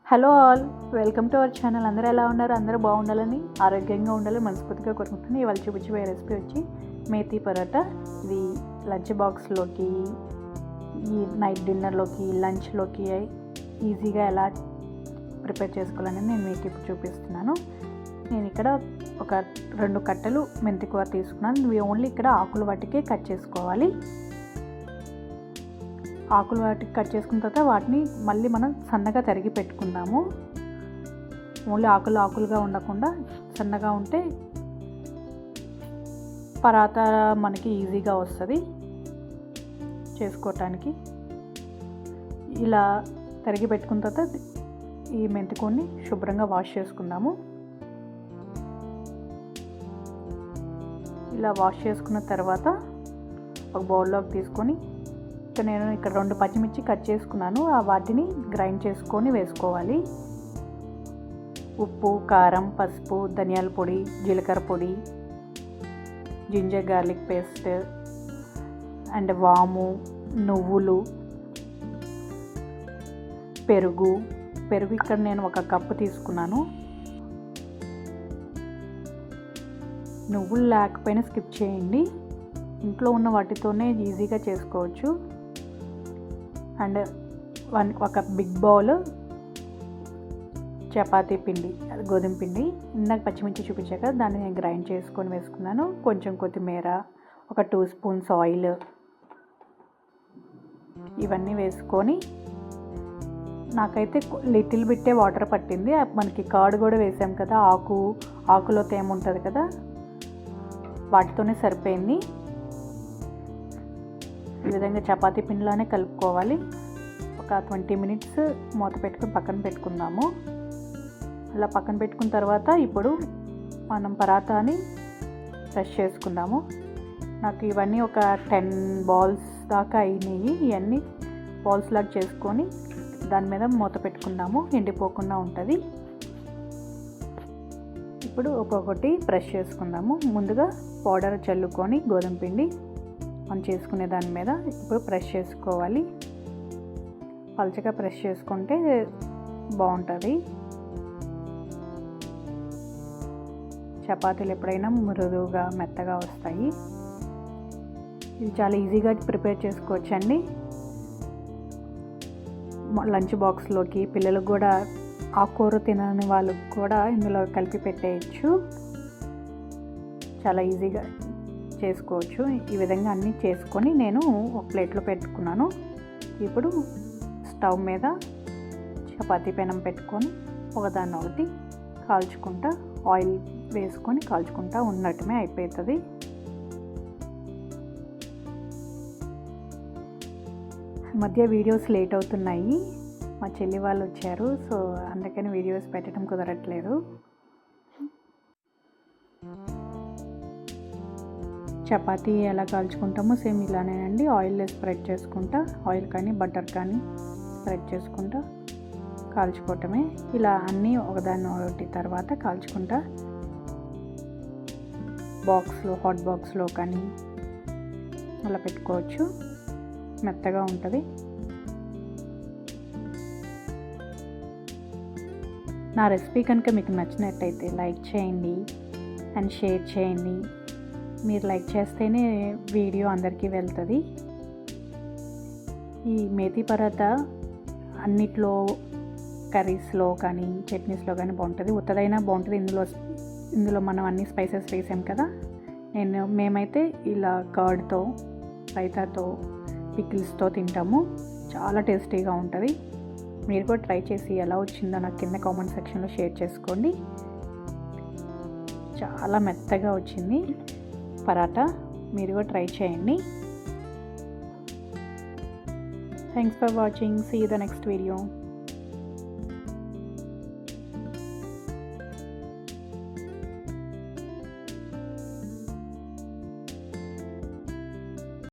Hello all, welcome to our channel. అందరూ ఎలా ఉన్నారు? అందరూ బాగుండాలని, ఆరోగ్యంగా ఉండాలని మనస్ఫూర్తిగా కోరుకుంటున్నాను. ఇవాళ చూపించబోయే రెసిపీ వచ్చి మేథీ పరోటా. ఇది లంచ్ బాక్స్లోకి, ఈ నైట్ డిన్నర్లోకి, లంచ్లోకి ఈజీగా ఎలా ప్రిపేర్ చేసుకోవాలని నేను మీకు ఇప్పుడు చూపిస్తున్నాను. నేను ఇక్కడ ఒక 2 కట్టలు మెంతికూర తీసుకున్నాను. ఇవి ఓన్లీ ఇక్కడ ఆకులు వాటికే కట్ చేసుకోవాలి. ఆకులు వాటికి కట్ చేసుకున్న తర్వాత వాటిని మళ్ళీ మనం సన్నగా తరిగి పెట్టుకుందాము. ఓన్లీ ఆకులుగా ఉండకుండా సన్నగా ఉంటే పరాటా మనకి ఈజీగా వస్తుంది చేసుకోవటానికి. ఇలా తరిగి పెట్టుకున్న తర్వాత ఈ మెంతికూరని శుభ్రంగా వాష్ చేసుకుందాము. ఇలా వాష్ చేసుకున్న తర్వాత ఒక బౌల్లోకి తీసుకొని నేను ఇక్కడ 2 పచ్చిమిర్చి కట్ చేసుకున్నాను. వాటిని గ్రైండ్ చేసుకొని వేసుకోవాలి. ఉప్పు, కారం, పసుపు, ధనియాల పొడి, జీలకర్ర పొడి, జింజర్ గార్లిక్ పేస్ట్ అండ్ వాము, నువ్వులు, పెరుగు ఇక్కడ నేను 1 కప్పు తీసుకున్నాను. నువ్వులు లేకపోయినా స్కిప్ చేయండి, ఇంట్లో ఉన్న వాటితోనే ఈజీగా చేసుకోవచ్చు. అండ్ 1 బిగ్ బౌల్ చపాతీ పిండి, అది గోధుమ పిండి. ఇందాక పచ్చిమిర్చి చూపించాక దాన్ని నేను గ్రైండ్ చేసుకొని వేసుకున్నాను. కొంచెం కొత్తిమీర, ఒక 2 స్పూన్స్ ఆయిల్, ఇవన్నీ వేసుకొని నాకైతే లిటిల్ బిట్టే వాటర్ పట్టింది. మనకి కర్డ్ కూడా వేసాం కదా, ఆకులో తేమ ఉంటుంది కదా, వాటితోనే సరిపోయింది. ఈ విధంగా చపాతీ పిండిలోనే కలుపుకోవాలి. ఒక 20 మినిట్స్ మూత పెట్టుకుని పక్కన పెట్టుకుందాము. అలా పక్కన పెట్టుకున్న తర్వాత ఇప్పుడు మనం పరాటాని ఫ్రెష్ చేసుకుందాము. నాకు ఇవన్నీ ఒక 10 బాల్స్ దాకా అయినాయి. ఇవన్నీ బాల్స్ లాగా చేసుకొని దాని మీద మూత పెట్టుకుందాము, ఎండిపోకుండా ఉంటుంది. ఇప్పుడు ఒక్కొక్కటి ప్రెస్ చేసుకుందాము. ముందుగా పౌడర్ చల్లుకొని గోధుమ పిండి మనం చేసుకునే దాని మీద ఇప్పుడు ప్రెస్ చేసుకోవాలి. పలచగా ప్రెస్ చేసుకుంటే బాగుంటుంది. చపాతీలు ఎప్పుడైనా మృదువుగా మెత్తగా వస్తాయి. ఇది చాలా ఈజీగా ప్రిపేర్ చేసుకోవచ్చండి. లంచ్ బాక్స్లోకి పిల్లలకు కూడా, ఆకుకూర తినని వాళ్ళకి కూడా ఇందులో కలిపి పెట్టేయచ్చు. చాలా ఈజీగా చేసుకోవచ్చు. ఈ విధంగా అన్నీ చేసుకొని నేను ఒక ప్లేట్లో పెట్టుకున్నాను. ఇప్పుడు స్టవ్ మీద చపాతీ పెనం పెట్టుకొని ఒకదాన్ని ఒకటి కాల్చుకుంటా, ఆయిల్ వేసుకొని కాల్చుకుంటా ఉండటమే అయిపోతుంది. మధ్య వీడియోస్ లేట్ అవుతున్నాయి. మా చెల్లి వాళ్ళు వచ్చారు, సో అందుకని వీడియోస్ పెట్టడం కుదరట్లేదు. చపాతీ ఎలా కాల్చుకుంటామో సేమ్ ఇలానేనండి. ఆయిల్ స్ప్రెడ్ చేసుకుంటా, ఆయిల్ కానీ బటర్ కానీ స్ప్రెడ్ చేసుకుంటా కాల్చుకోవటమే. ఇలా అన్నీ ఒకదాన్ని ఒకటి తర్వాత కాల్చుకుంటా హాట్ బాక్స్లో కానీ అలా పెట్టుకోవచ్చు. మెత్తగా ఉంటుంది. నా రెసిపీ కనుక మీకు నచ్చినట్టయితే లైక్ చేయండి అండ్ షేర్ చేయండి. మీరు లైక్ చేస్తేనే వీడియో అందరికీ వెళ్తుంది. ఈ మేథీ పరాటా అన్నిట్లో, కర్రీస్లో కానీ చట్నీస్లో కానీ బాగుంటుంది. ఉత్తదైనా బాగుంటుంది. ఇందులో మనం అన్ని స్పైసెస్ వేసాం కదా. మేమైతే ఇలా కర్డ్తో, రైతాతో, పికిల్స్తో తింటాము. చాలా టేస్టీగా ఉంటుంది. మీరు కూడా ట్రై చేసి ఎలా వచ్చిందో నాకు కింద కామెంట్ సెక్షన్లో షేర్ చేసుకోండి. చాలా మెత్తగా వచ్చింది పరాటా. మీరు కూడా ట్రై చేయండి. Thanks for watching. See you the next video.